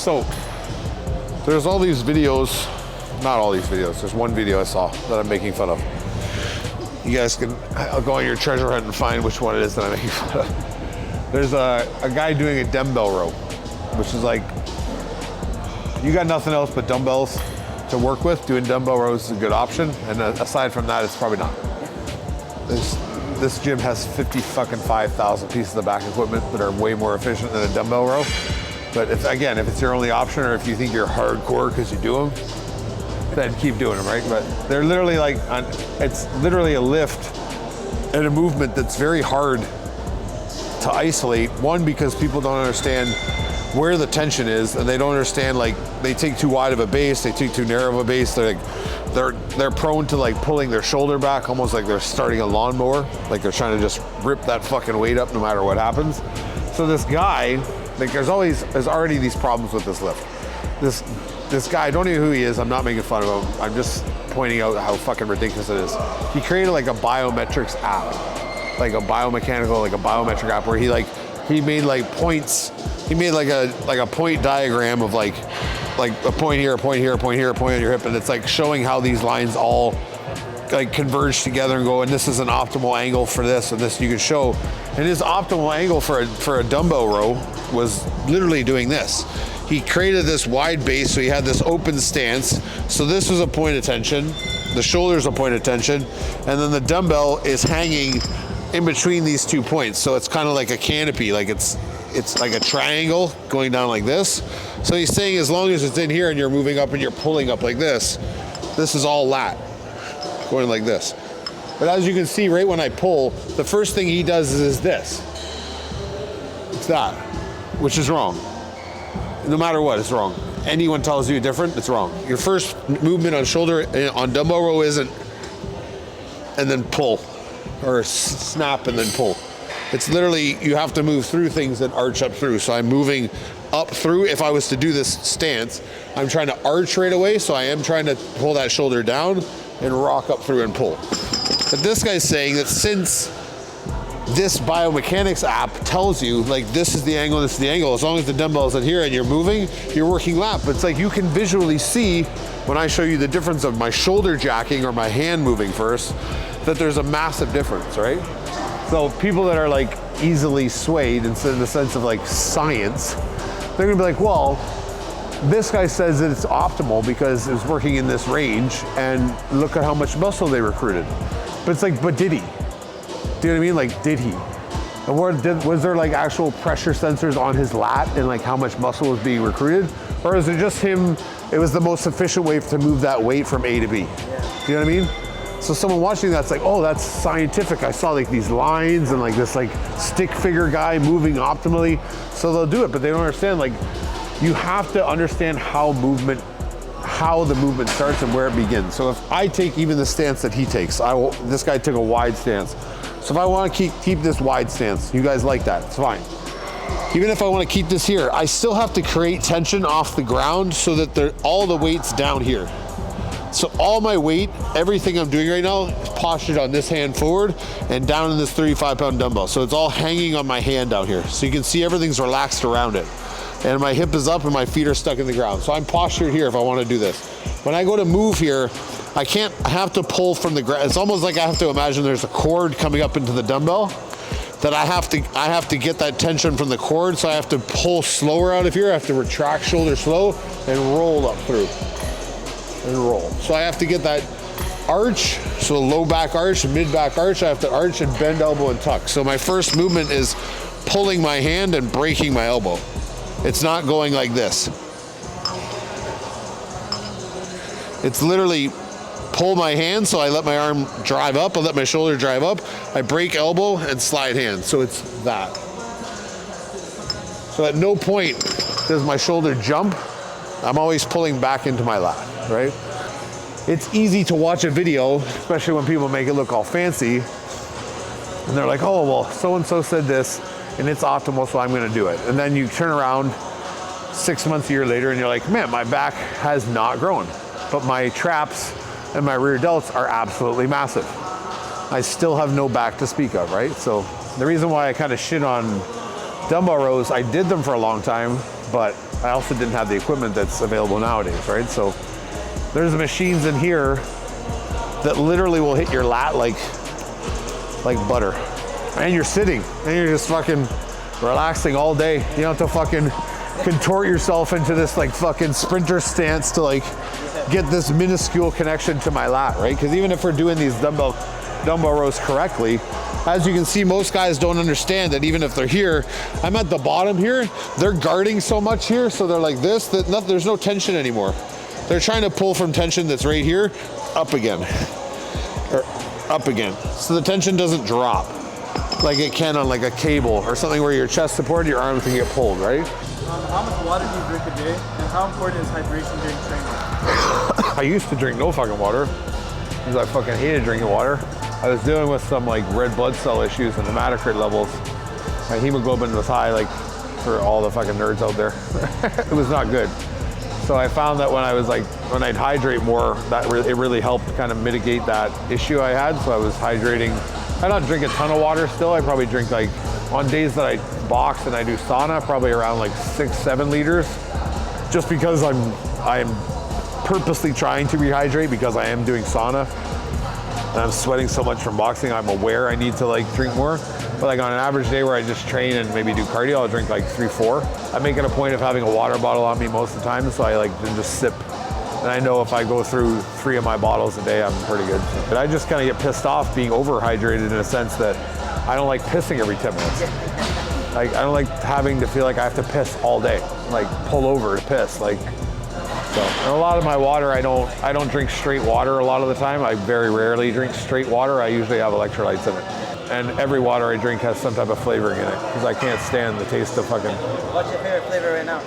So there's all these videos, not all these videos, there's one video I saw that I'm making fun of. You guys can, I'll go on your treasure hunt and find which one it is that I'm making fun of. There's a guy doing a dumbbell row, which is like, you got nothing else but dumbbells to work with. Doing dumbbell rows is a good option, and aside from that, it's probably not. This gym has 5,000 pieces of back equipment that are way more efficient than a dumbbell row. But if it's your only option, or if you think you're hardcore because you do them, then keep doing them, right? But they're literally like, it's literally a lift and a movement that's very hard to isolate. One, because people don't understand where the tension is, and they don't understand, like, they take too wide of a base, they take too narrow of a base, they're prone to like pulling their shoulder back, almost like they're starting a lawnmower, like they're trying to just rip that fucking weight up no matter what happens. So this guy, like, there's already these problems with this lift. This guy, I don't know who he is, I'm not making fun of him, I'm just pointing out how fucking ridiculous it is. He created like a biometrics app, like a biomechanical, like a biometric app, where he made like points. He made like a point diagram of like a point here, a point here, a point here, a point on your hip, and it's like showing how these lines all like converge together and go, and this is an optimal angle for this, and this you can show. And his optimal angle for a dumbbell row was literally doing this. He created this wide base, so he had this open stance. So this was a point of tension, the shoulder's a point of tension, and then the dumbbell is hanging in between these 2 points. So it's kind of like a canopy, like it's like a triangle going down like this. So he's saying as long as it's in here and you're moving up and you're pulling up like this is all lat, going like this. But as you can see, right when I pull, the first thing he does is this. It's that, which is wrong. No matter what, it's wrong. Anyone tells you different, it's wrong. Your first movement on shoulder, on dumbbell row isn't, and then pull, or snap and then pull. It's literally, you have to move through things that arch up through. So I'm moving up through. If I was to do this stance, I'm trying to arch right away, so I am trying to pull that shoulder down and rock up through and pull. But this guy's saying that since this biomechanics app tells you, like, this is the angle, this is the angle, as long as the dumbbell is in here and you're moving, you're working lat. But it's like you can visually see, when I show you the difference of my shoulder jacking or my hand moving first, that there's a massive difference, right? So people that are like easily swayed, in the sense of like science, they're gonna be like, well, this guy says that it's optimal because it's working in this range, and look at how much muscle they recruited. But it's like, but did he? Do you know what I mean? Like, did he? And was there like actual pressure sensors on his lat and like how much muscle was being recruited? Or is it just him, it was the most efficient way to move that weight from A to B? Yeah. Do you know what I mean? So someone watching that's like, oh, that's scientific. I saw like these lines and like this like stick figure guy moving optimally. So they'll do it, but they don't understand, like, you have to understand how the movement starts and where it begins. So if I take even the stance that he takes, this guy took a wide stance. So if I want to keep this wide stance, you guys like that, it's fine. Even if I want to keep this here, I still have to create tension off the ground so that all the weight's down here. So all my weight, everything I'm doing right now is postured on this hand forward and down in this 35-pound dumbbell. So it's all hanging on my hand down here. So you can see everything's relaxed around it. And my hip is up and my feet are stuck in the ground. So I'm postured here if I want to do this. When I go to move here, I have to pull from the ground. It's almost like I have to imagine there's a cord coming up into the dumbbell that I have to get that tension from the cord. So I have to pull slower out of here. I have to retract shoulder slow and roll up through. And roll. So I have to get that arch, so low back arch, mid back arch, I have to arch and bend elbow and tuck. So my first movement is pulling my hand and breaking my elbow. It's not going like this. It's literally pull my hand, so I let my arm drive up, I let my shoulder drive up, I break elbow and slide hand. So it's that. So at no point does my shoulder jump. I'm always pulling back into my lat, right? It's easy to watch a video, especially when people make it look all fancy, and they're like, oh, well, so-and-so said this, and it's optimal, so I'm gonna do it. And then you turn around 6 months, a year later, and you're like, man, my back has not grown, but my traps and my rear delts are absolutely massive. I still have no back to speak of, right? So the reason why I kind of shit on dumbbell rows, I did them for a long time, but I also didn't have the equipment that's available nowadays, right? So there's machines in here that literally will hit your lat like butter. And you're sitting, and you're just fucking relaxing all day. You don't have to fucking contort yourself into this like fucking sprinter stance to like get this minuscule connection to my lat, right? Because even if we're doing these dumbbell rows correctly, as you can see, most guys don't understand that even if they're here, I'm at the bottom here, they're guarding so much here, so they're like this, that there's no tension anymore. They're trying to pull from tension that's right here, up again, or up again. So the tension doesn't drop like it can on like a cable or something where your chest supported, your arms can get pulled, right? How much water do you drink a day, and how important is hydration during training? I used to drink no fucking water because I fucking hated drinking water. I was dealing with some like red blood cell issues and hematocrit levels. My hemoglobin was high, like for all the fucking nerds out there. It was not good. So I found that when I'd hydrate more, it really helped kind of mitigate that issue I had. So I was hydrating. I don't drink a ton of water still. I probably drink like, on days that I box and I do sauna, probably around like 6-7 liters. Just because I'm purposely trying to rehydrate because I am doing sauna. And I'm sweating so much from boxing, I'm aware I need to like drink more. But like on an average day where I just train and maybe do cardio, I'll drink like 3-4. I make it a point of having a water bottle on me most of the time, so I like to just sip. And I know if I go through 3 of my bottles a day, I'm pretty good. But I just kind of get pissed off being overhydrated in a sense that I don't like pissing every 10 minutes. Like I don't like having to feel like I have to piss all day, like pull over to piss, like. So, and a lot of my water, I don't drink straight water a lot of the time. I very rarely drink straight water. I usually have electrolytes in it. And every water I drink has some type of flavoring in it because I can't stand the taste of fucking... What's your favorite flavor right now?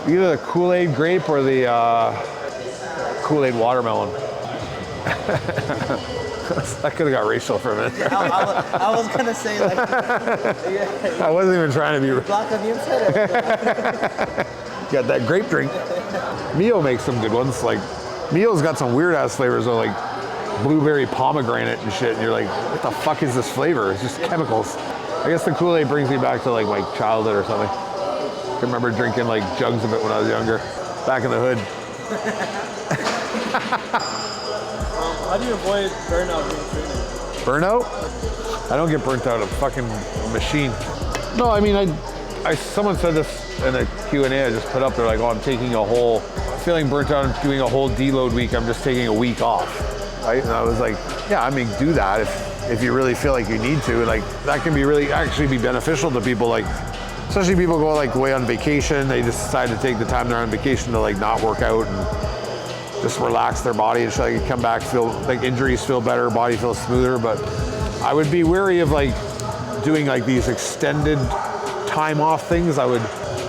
Either the Kool-Aid grape or the Kool-Aid watermelon. I could have got racial for a minute. I was going to say like... I wasn't even trying to be... Block on the inside. Got that grape drink. Mio makes some good ones. Like Mio's got some weird ass flavors of like blueberry pomegranate and shit. And you're like, what the fuck is this flavor? It's just chemicals. I guess the Kool-Aid brings me back to like my childhood or something. I can remember drinking like jugs of it when I was younger, back in the hood. How do you avoid burnout during training? Burnout? I don't get burnt out. A fucking machine. No, I mean, someone said this in a Q&A I just put up. They're like, oh, I'm taking a whole, feeling burnt out and doing a whole deload week. I'm just taking a week off, right? And I was like, yeah, I mean, do that if you really feel like you need to. Like that can be really actually be beneficial to people. Like, especially people go like away on vacation. They just decide to take the time they're on vacation to like not work out and just relax their body and like come back, feel like injuries feel better, body feels smoother. But I would be wary of like doing like these extended time off things. I would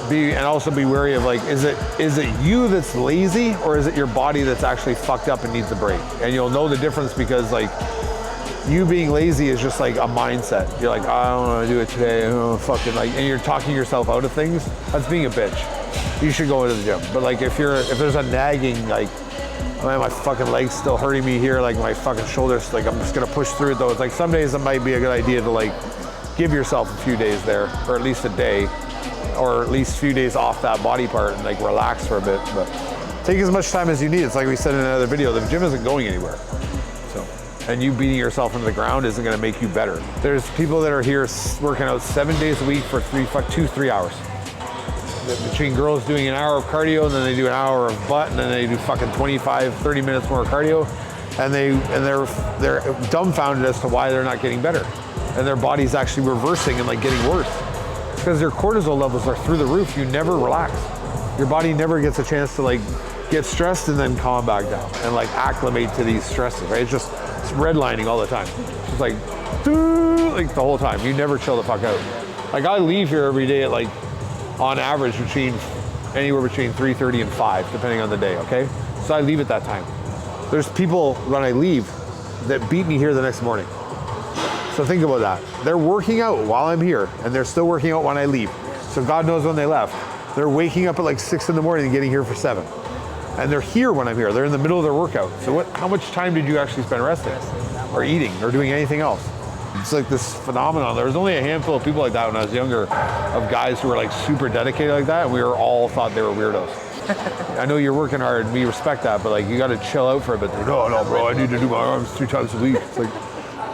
be, and also be wary of like, is it you that's lazy or is it your body that's actually fucked up and needs a break? And you'll know the difference because like you being lazy is just like a mindset. You're like, I don't want to do it today. Oh, fucking like, and you're talking yourself out of things. That's being a bitch. You should go into the gym. But like if there's a nagging like, oh man, my fucking leg's still hurting me here, like my fucking shoulders, like I'm just gonna push through it though. It's like some days it might be a good idea to like give yourself a few days there, or at least a day, or at least a few days off that body part and like relax for a bit. But take as much time as you need. It's like we said in another video, the gym isn't going anywhere. So, and you beating yourself into the ground isn't gonna make you better. There's people that are here working out 7 days a week for 3 hours. Between girls doing an hour of cardio and then they do an hour of butt and then they do fucking 25-30 minutes more cardio, and they're dumbfounded as to why they're not getting better, and their body's actually reversing and like getting worse because their cortisol levels are through the roof. You never relax. Your body never gets a chance to like get stressed and then calm back down and like acclimate to these stresses, right? It's redlining all the time. It's just like the whole time. You never chill the fuck out. Like I leave here every day at like on average anywhere between 3:30 and 5, depending on the day, okay? So I leave at that time. There's people when I leave that beat me here the next morning. So think about that. They're working out while I'm here and they're still working out when I leave. So God knows when they left. They're waking up at like 6 in the morning and getting here for 7. And they're here when I'm here. They're in the middle of their workout. So how much time did you actually spend resting or eating or doing anything else? It's like this phenomenon. There was only a handful of people like that when I was younger, of guys who were like super dedicated like that, and we were all thought they were weirdos. I know you're working hard, and we respect that, but like you got to chill out for a bit. No, bro, I need to do my arms 3 times a week. It's like,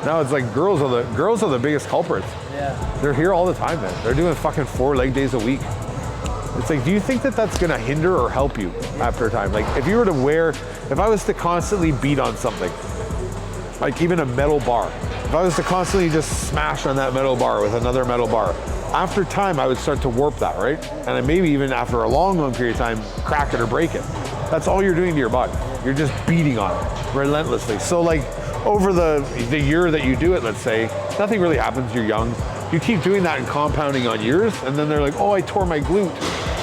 now it's like girls are the biggest culprits. Yeah. They're here all the time, man. They're doing fucking 4 leg days a week. It's like, do you think that that's gonna hinder or help you after a time? Like, if you were to if I was to constantly beat on something, like even a metal bar, if I was to constantly just smash on that metal bar with another metal bar, after time I would start to warp that, right? And then maybe even after a long period of time, crack it or break it. That's all you're doing to your body. You're just beating on it relentlessly. So like, over the year that you do it, let's say, nothing really happens, you're young. You keep doing that and compounding on years, and then they're like, oh, I tore my glute.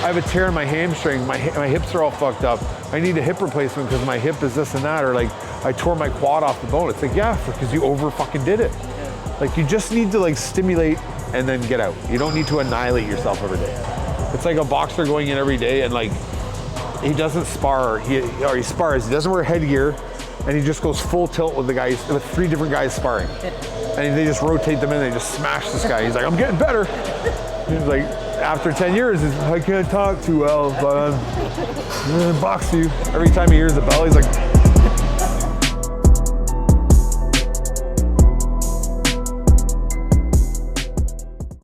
I have a tear in my hamstring, my hips are all fucked up. I need a hip replacement because my hip is this and that, or like, I tore my quad off the bone. It's like, yeah, because you over fucking did it. Like, you just need to like stimulate and then get out. You don't need to annihilate yourself every day. It's like a boxer going in every day and like, he doesn't spar, he spars, he doesn't wear headgear, and he just goes full tilt with with 3 different guys sparring. And they just rotate them in, they just smash this guy. He's like, I'm getting better. He's like, after 10 years, I can't talk too well, but I'm gonna box you. Every time he hears the bell, he's like,